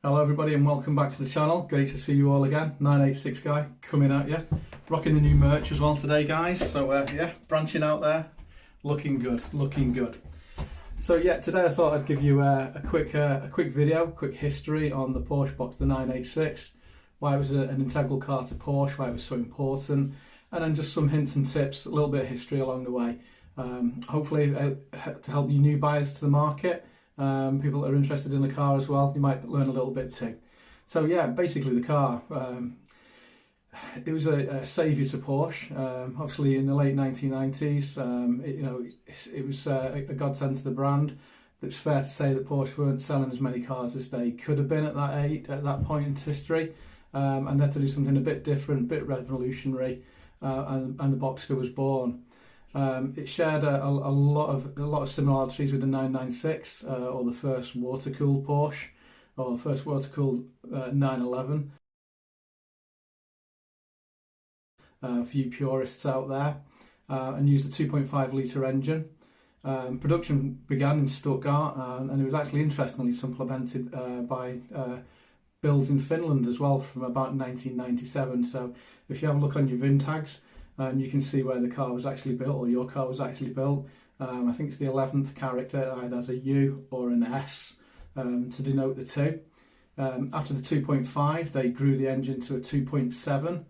Hello everybody and welcome back to the channel. Great to see you all again. 986 guy coming at you. Rocking the new merch as well today, guys. So yeah, branching out there. Looking good, looking good. So yeah, today I thought I'd give you a quick video, quick history on the Porsche Boxster 986. Why it was an integral car to Porsche, why it was so important. And then just some hints and tips, a little bit of history along the way. Hopefully to help you new buyers to the market. People that are interested in the car as well, you might learn a little bit too. So yeah, basically the car, it was a saviour to Porsche. Obviously in the late 1990s, it was a godsend to the brand. It's fair to say that Porsche weren't selling as many cars as they could have been at that point in history, and they had to do something a bit different, a bit revolutionary, and the Boxster was born. It shared a lot of similarities with the 996, or the first water-cooled Porsche, or the first water-cooled 911. A few purists out there, and used a 2.5 litre engine. Production began in Stuttgart, and it was actually interestingly supplemented by builds in Finland as well from about 1997. So if you have a look on your VIN tags, you can see where the car was actually built, or your car was actually built. I think it's the 11th character, either as a U or an S, to denote the two. After the 2.5, they grew the engine to a 2.7,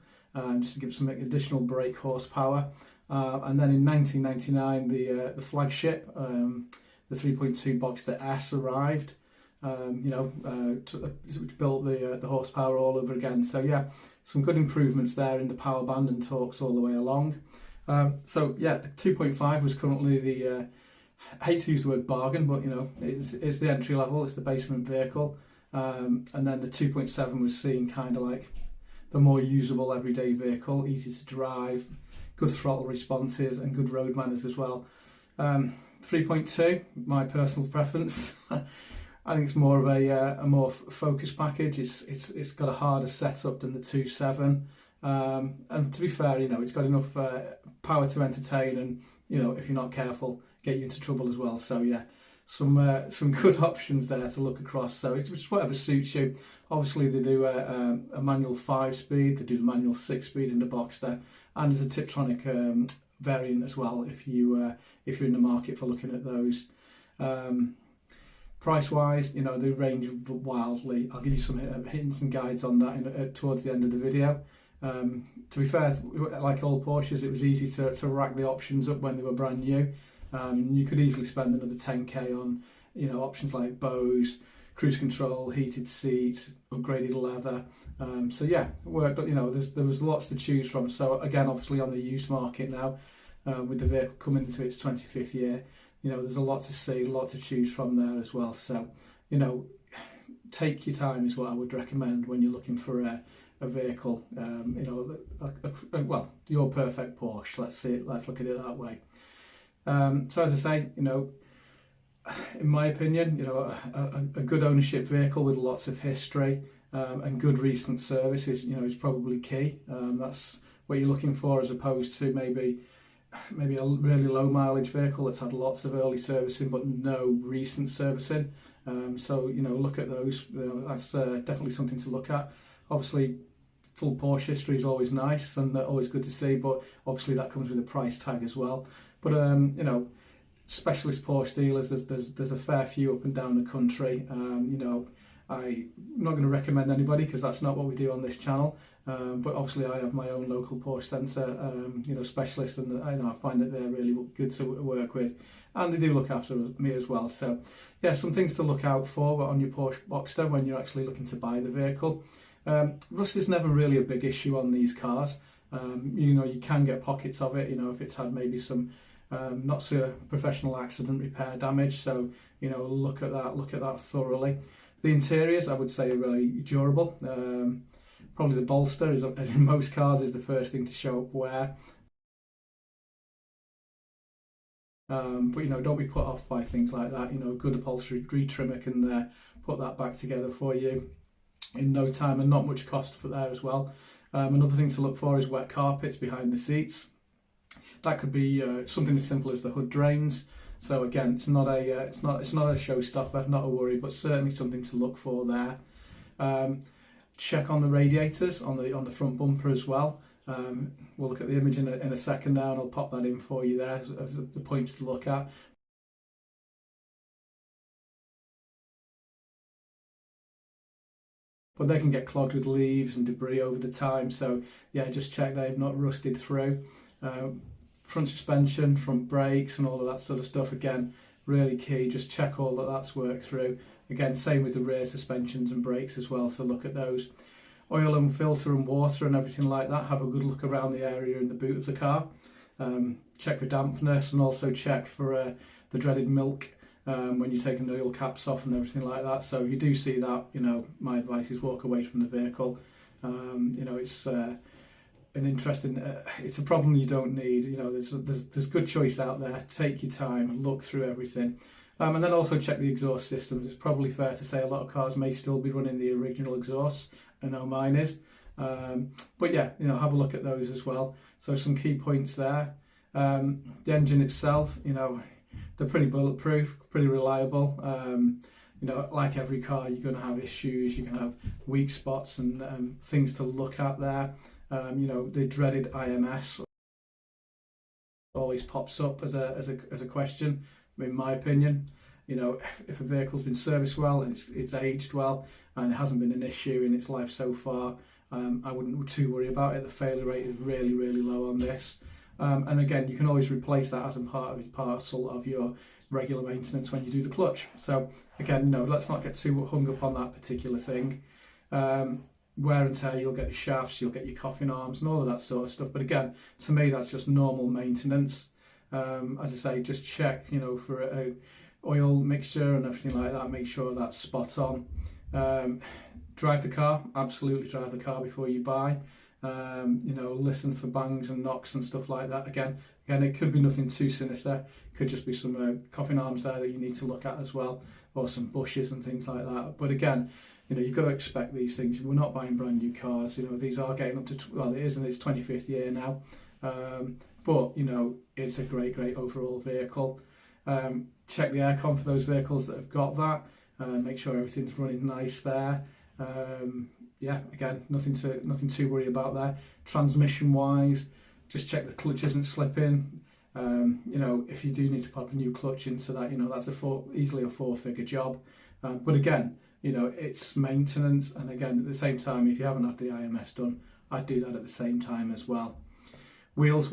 just to give some additional brake horsepower. And then in 1999, the flagship, the 3.2 Boxster S arrived. Which built the horsepower all over again. So yeah, some good improvements there in the power band and torques all the way along. So yeah, the 2.5 was currently the, I hate to use the word bargain, but it's the entry level, it's the basement vehicle. And then the 2.7 was seen kind of like the more usable everyday vehicle, easy to drive, good throttle responses and good road manners as well. 3.2, my personal preference. I think it's more of a more focused package. It's got a harder setup than the 2.7, and to be fair, it's got enough power to entertain, and if you're not careful, get you into trouble as well. So yeah, some good options there to look across. So it's just whatever suits you. Obviously, they do a manual 5-speed, they do the manual 6-speed in the Boxster, and there's a Tiptronic variant as well if you're in the market for looking at those. Price-wise, they range wildly. I'll give you some hints and guides on that towards the end of the video. To be fair, like all Porsches, it was easy to rack the options up when they were brand new. You could easily spend another 10k on, options like Bose, cruise control, heated seats, upgraded leather. So yeah, it worked. There was lots to choose from. So again, obviously on the used market now, with the vehicle coming into its 25th year. There's a lot to see, a lot to choose from there as well. So, take your time is what I would recommend when you're looking for a vehicle. Well, your perfect Porsche. Let's look at it that way. So as I say, in my opinion, a good ownership vehicle with lots of history and good recent service is probably key. That's what you're looking for, as opposed to maybe a really low mileage vehicle that's had lots of early servicing but no recent servicing. So look at those. That's definitely something to look at. Obviously, full Porsche history is always nice and always good to see, but obviously that comes with a price tag as well. But specialist Porsche dealers, there's a fair few up and down the country. I'm not going to recommend anybody because that's not what we do on this channel. But obviously I have my own local Porsche centre, specialist, and I find that they're really good to work with, and they do look after me as well. So yeah, some things to look out for on your Porsche Boxster when you're actually looking to buy the vehicle. Rust is never really a big issue on these cars. You can get pockets of it, if it's had maybe some not so professional accident repair damage. So look at that thoroughly. The interiors, I would say, are really durable. Probably the bolster, as in most cars, is the first thing to show up wear. But don't be put off by things like that. Good upholstery trimmer can put that back together for you in no time, and not much cost for there as well. Another thing to look for is wet carpets behind the seats. That could be something as simple as the hood drains. So again, it's not a showstopper, not a worry, but certainly something to look for there. Check on the radiators on the front bumper as well. We'll look at the image in a second now, and I'll pop that in for you there as the points to look at. But they can get clogged with leaves and debris over the time, so yeah, just check they've not rusted through. Front suspension, front brakes and all of that sort of stuff, again, really key. Just check all that's worked through. Again, same with the rear suspensions and brakes as well, so look at those. Oil and filter and water and everything like that, have a good look around the area in the boot of the car. Check for dampness, and also check for the dreaded milk when you're taking the oil caps off and everything like that. So if you do see that, my advice is walk away from the vehicle. It's an interesting, it's a problem you don't need. There's good choice out there. Take your time, look through everything. And then also check the exhaust systems. It's probably fair to say a lot of cars may still be running the original exhausts. I know mine is. But yeah, have a look at those as well. So some key points there. The engine itself, they're pretty bulletproof, pretty reliable. Like every car, you're going to have issues. You're going to have weak spots and things to look at there. The dreaded IMS always pops up as a question. In my opinion, if a vehicle's been serviced well and it's aged well and it hasn't been an issue in its life so far, I wouldn't too worry about it. The failure rate is really, really low on this. And again, you can always replace that as a parcel of your regular maintenance when you do the clutch. So again, let's not get too hung up on that particular thing. Wear and tear, you'll get your shafts, you'll get your coffin arms and all of that sort of stuff. But again, to me, that's just normal maintenance. As I say, just check, for a oil mixture and everything like that. Make sure that's spot on. Drive the car, absolutely drive the car before you buy. Listen for bangs and knocks and stuff like that. Again, it could be nothing too sinister. It could just be some coffin arms there that you need to look at as well, or some bushes and things like that. But again, you've got to expect these things. We're not buying brand new cars. These are getting up to, well, it is in its 25th year now. But it's a great overall vehicle. Check the aircon for those vehicles that have got that. Make sure everything's running nice there. Again, nothing to worry about there. Transmission wise, just check the clutch isn't slipping. If you do need to pop a new clutch into that, that's easily a 4-figure job. But again, it's maintenance, and again, at the same time, if you haven't had the IMS done, I'd do that at the same time as well. Wheel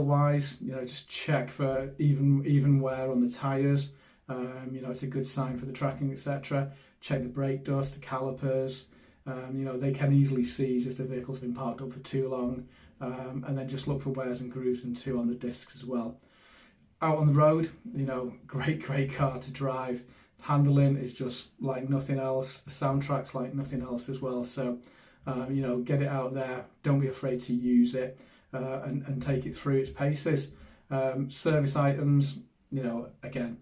wise, just check for even wear on the tyres. It's a good sign for the tracking, etc. Check the brake dust, the calipers. They can easily seize if the vehicle's been parked up for too long. And then just look for wears and grooves and on the discs as well. Out on the road, great car to drive. Handling is just like nothing else. The soundtrack's like nothing else as well. So, get it out there. Don't be afraid to use it and take it through its paces. Service items, again,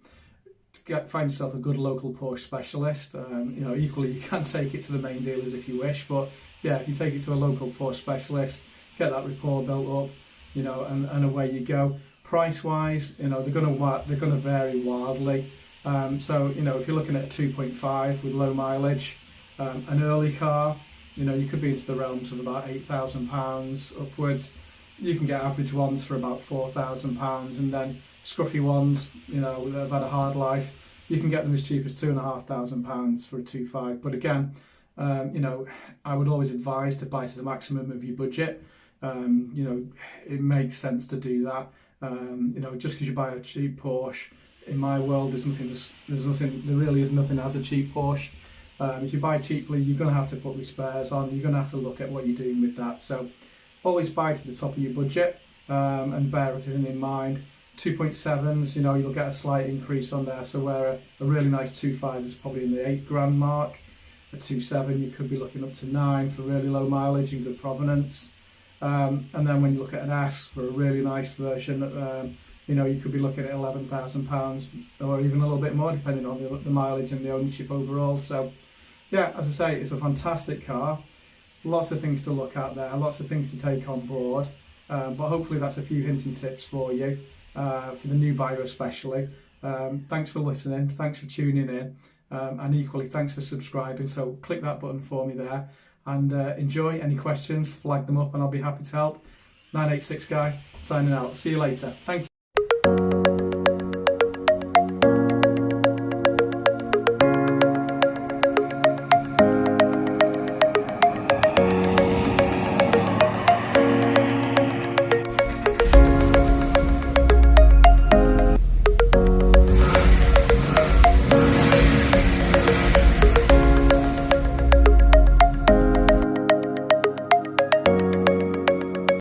find yourself a good local Porsche specialist. Equally you can take it to the main dealers if you wish, but yeah, if you take it to a local Porsche specialist, get that rapport built up, and away you go. Price wise, they're going to vary wildly. So if you're looking at a 2.5 with low mileage, an early car, you could be into the realms of about £8,000 upwards. You can get average ones for about £4,000, and then scruffy ones, that have had a hard life, you can get them as cheap as £2,500 for a 2.5. But again, I would always advise to buy to the maximum of your budget. It makes sense to do that. Just because you buy a cheap Porsche, in my world, there really is nothing as a cheap Porsche. If you buy cheaply, you're going to have to put the spares on. You're going to have to look at what you're doing with that. So always buy to the top of your budget, and bear everything in mind. 2.7s, you'll get a slight increase on there. So where a really nice 2.5 is probably in the £8,000 mark, a 2.7 you could be looking up to 9 for really low mileage and good provenance. And then when you look at an S for a really nice version, you could be looking at £11,000 or even a little bit more, depending on the mileage and the ownership overall. So yeah, as I say, it's a fantastic car. Lots of things to look at there, lots of things to take on board. But hopefully that's a few hints and tips for you, for the new buyer especially. Thanks for listening, thanks for tuning in. and equally thanks for subscribing. So click that button for me there, and enjoy. Any questions, flag them up and I'll be happy to help. 986 Guy signing out. See you later. Thank you.